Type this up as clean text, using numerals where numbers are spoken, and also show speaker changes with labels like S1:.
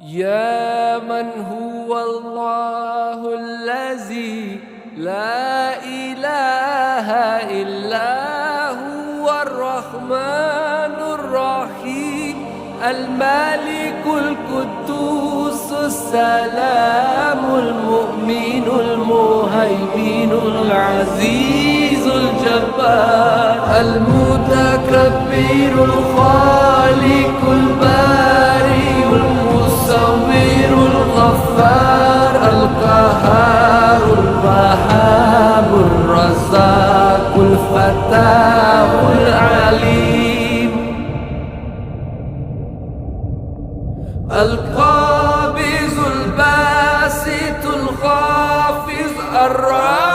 S1: يا من هو الله الذي لا إله إلا هو الرحمن الرحيم الملك القدوس السلام المؤمن المهيمن العزيز الجبار المتكبر الخالق البارئ المصور الغفار القهار الوهاب الرزاق الفتاح العليم القابض الباسط الخافض الرافع